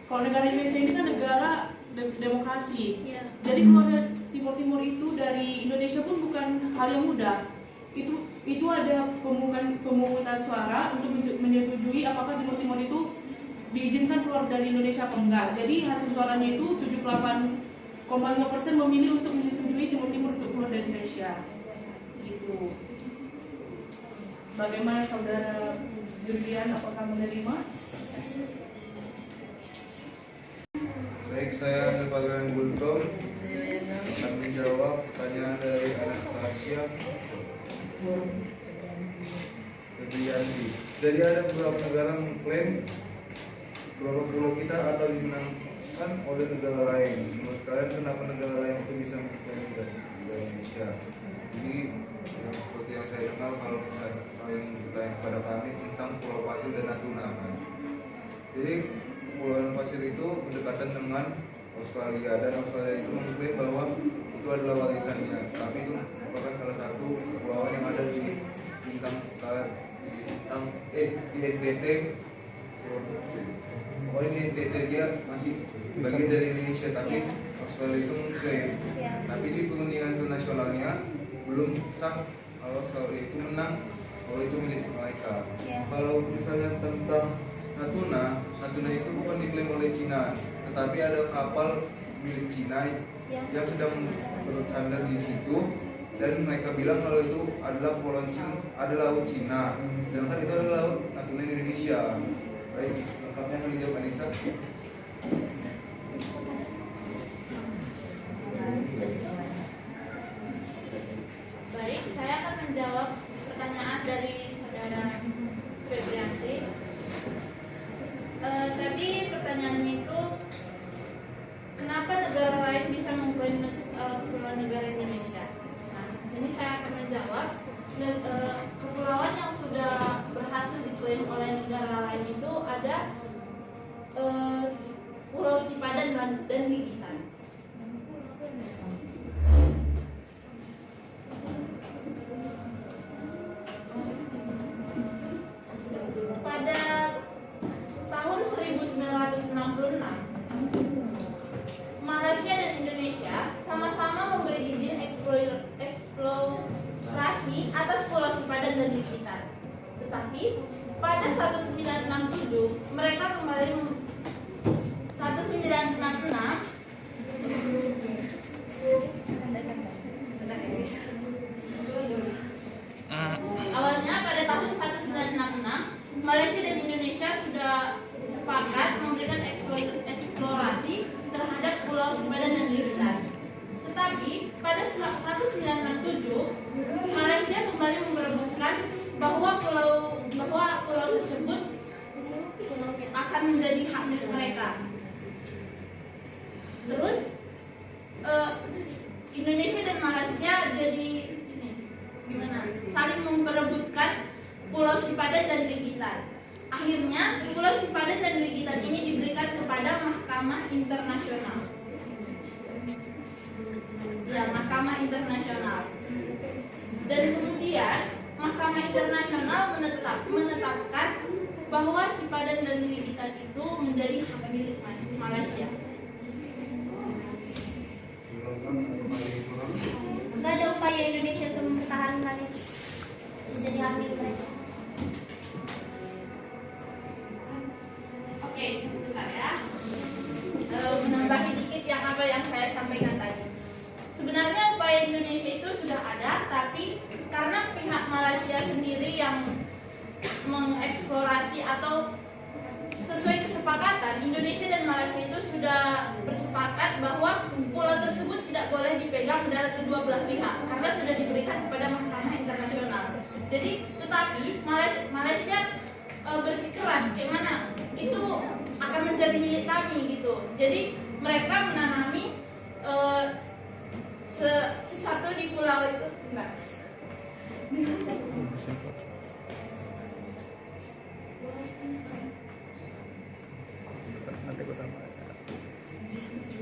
kalau negara Indonesia ini kan negara demokrasi. Jadi keluarga Timur itu dari Indonesia pun bukan hal yang mudah. itu ada pemungutan suara untuk menyetujui apakah Timur Timur itu diizinkan keluar dari Indonesia atau enggak. Jadi hasil suaranya itu 78,5% memilih untuk menyetujui Timur Timur untuk keluar dari Indonesia. Gitu. Bagaimana saudara Julian, apakah menerima? Baik, saya Bagian Gultom akan menjawab pertanyaan dari Anastasia Febrianti. Jadi ada beberapa negara mengklaim beberapa pulau kita atau dimenangkan oleh negara lain. Menurut kalian kenapa negara lain itu bisa mengklaim dari Indonesia? Jadi seperti yang saya dengar, kalau misalnya kalian bertanya kepada kami tentang Pulau Pasir dan Natuna kan. Jadi Kepulauan Pasir itu berdekatan dengan Australia, dan Australia itu mengklaim bahwa itu adalah warisannya. Tapi itu merupakan salah satu kepulauan yang ada di NTT. Oh, ini NTT dia masih bagian dari Indonesia, tapi Australia itu mengklaim. Tapi di perundingan internasionalnya belum sah kalau Australia itu menang, kalau itu milik mereka. Kalau misalnya tentang Natuna itu bukan diklaim oleh Cina, tetapi ada kapal milik Cina yang sedang bersandar di situ, dan mereka bilang kalau itu adalah Pulau Cina, adalah laut Cina, dan kan itu adalah laut Natuna Indonesia. Baik, lengkapnya akan dijawab Anissa. Baik, saya akan menjawab pertanyaan dari saudara Febrianti. Tadi pertanyaannya itu kenapa negara lain bisa mengklaim kepulauan negara Indonesia? Nah, ini saya akan menjawab. Kepulauan yang sudah berhasil diklaim oleh negara lain itu ada Pulau Sipadan dan Ligitan. Pada tahun 1966, Malaysia dan Indonesia sama-sama memberi izin eksplorasi atas Pulau Sipadan dan Ligitan. Tetapi pada 1967 mereka kembali 1966 awalnya pada tahun 1966 Malaysia dan Indonesia sudah sepakat memberikan eksplorasi terhadap Pulau Sipadan dan Ligitan. Tetapi pada 1967 Malaysia kembali memperebutkan bahwa pulau tersebut akan menjadi hak milik mereka. Terus Indonesia dan Malaysia jadi saling memperebutkan Pulau Sipadan dan Ligitan. Akhirnya Pulau Sipadan dan Ligitan ini diberikan kepada Mahkamah Internasional. Ya, Mahkamah Internasional. Dan kemudian Mahkamah Internasional menetapkan bahwa Sipadan dan Ligitan itu menjadi hak milik Malaysia. Nggak ada upaya Indonesia untuk mempertahankan itu menjadi hak milik mereka. Oke, bentar ya. Menambahi dikit apa yang saya sampaikan tadi. Sebenarnya upaya Indonesia itu sudah ada, tapi karena pihak Malaysia sendiri yang mengeksplorasi atau sesuai kesepakatan, Indonesia dan Malaysia itu sudah bersepakat bahwa pulau tersebut tidak boleh dipegang dari kedua belah pihak karena sudah diberikan kepada Mahkamah Internasional. Jadi, tetapi Malaysia bersikeras gimana itu akan menjadi milik kami gitu. Jadi mereka menanami sesuatu di pulau itu. Enggak.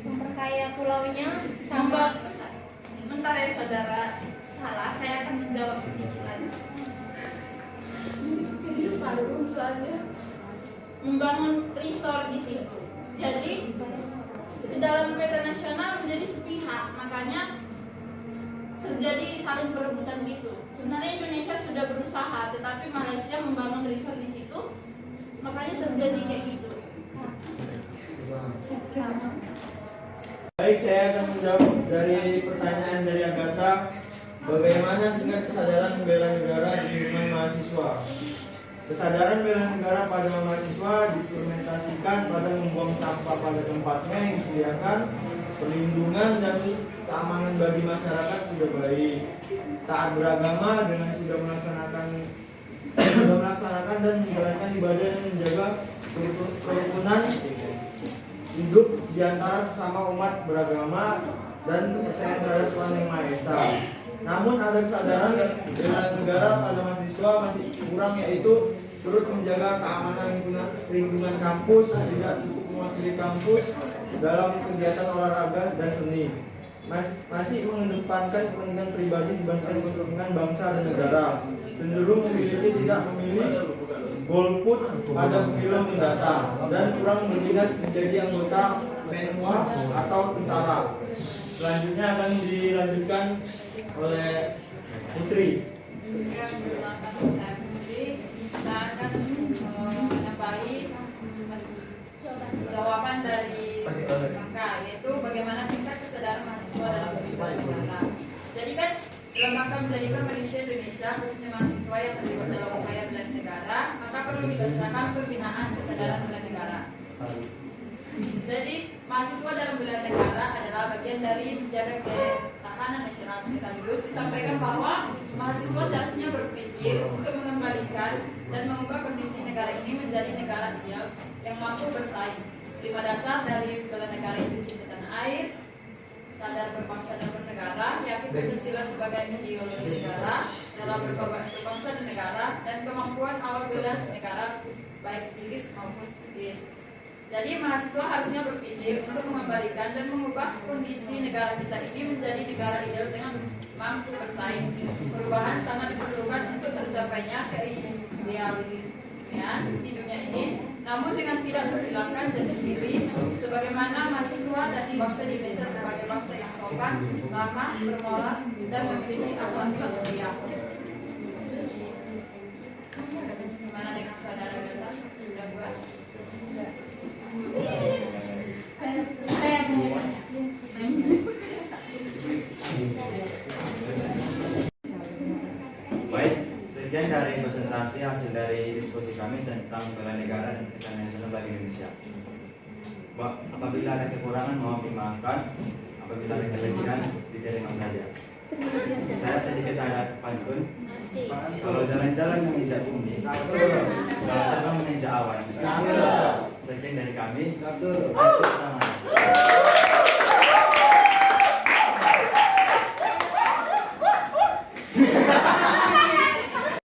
Memperkaya pulaunya Sampai bentar ya saudara, salah, saya akan menjawab sedikit lagi. Membangun resort di situ. Jadi di dalam peta nasional menjadi sepihak, makanya terjadi saling perebutan gitu. Sebenarnya Indonesia usaha, tetapi Malaysia membangun resort di situ, makanya terjadi kayak gitu. Baik, saya akan menjawab dari pertanyaan dari Agatha. Bagaimana tingkat kesadaran bela negara di lingkungan mahasiswa? Kesadaran bela negara pada mahasiswa diimplementasikan pada membuang sampah pada tempatnya yang disediakan, perlindungan dan keamanan bagi masyarakat sudah baik, taat beragama dengan sudah melaksanakan dan menjalankan ibadah dan menjaga kerukunan hidup di antara sesama umat beragama dan percaya terhadap Tuhan Yang Maha Esa. Namun ada kesadaran bela negara pada mahasiswa masih kurang, yaitu turut menjaga keamanan lingkungan kampus, tidak cukup mewakili kampus dalam kegiatan olahraga dan seni, masih mengedepankan kepentingan pribadi dibandingkan kepentingan bangsa dan negara, cenderung tidak memilih golput pada pemilu mendatang, dan kurang berminat menjadi anggota Menwa atau tentara. Selanjutnya akan dilanjutkan oleh Putri. Saya akan menambahi jawaban dari Kakak, yaitu bagaimana tingkat kesadaran mahasiswa dalam bela negara. Jadi kan dalam rangka menjadikan Malaysia Indonesia, khususnya mahasiswa yang terlibat dalam upaya bela negara, maka perlu dilaksanakan pembinaan kesadaran bela negara. Jadi mahasiswa dalam bela negara adalah bagian dari menjaga ketahanan nasional. Sekaligus disampaikan bahwa mahasiswa seharusnya berpikir untuk mengembalikan dan mengubah kondisi negara ini menjadi negara ideal yang mampu bersaing. 5 dasar dari bela negara itu: cinta tanah air, sadar berbangsa dan bernegara, yakin Pancasila sebagai ideologi negara, dalam berkorban untuk bangsa dan negara, dan kemampuan awal bela negara baik psikis maupun psikis. Jadi mahasiswa harusnya berpikir untuk mengembalikan dan mengubah kondisi negara kita ini menjadi negara ideal dengan mampu bersaing. Perubahan sangat diperlukan untuk tercapainya keidealismean di dunia ini, namun dengan tidak menghilangkan jati diri sebagaimana mahasiswa dan bangsa Indonesia sebagai bangsa yang sopan, ramah, bermoral, dan memiliki akhlak yang mulia. Gimana dengan saudara kita? Sudah puas? Baik, sekian dari presentasi hasil dari diskusi kami tentang bela negara dan ketahanan nasional bagi Indonesia. Apabila ada kekurangan mohon dimaafkan, apabila ada kelebihan diterima saja. Saya sedikit ada pantun. Kalau jalan-jalan menginjak bumi, kalau terbang menginjak awan. Sekian dari kami.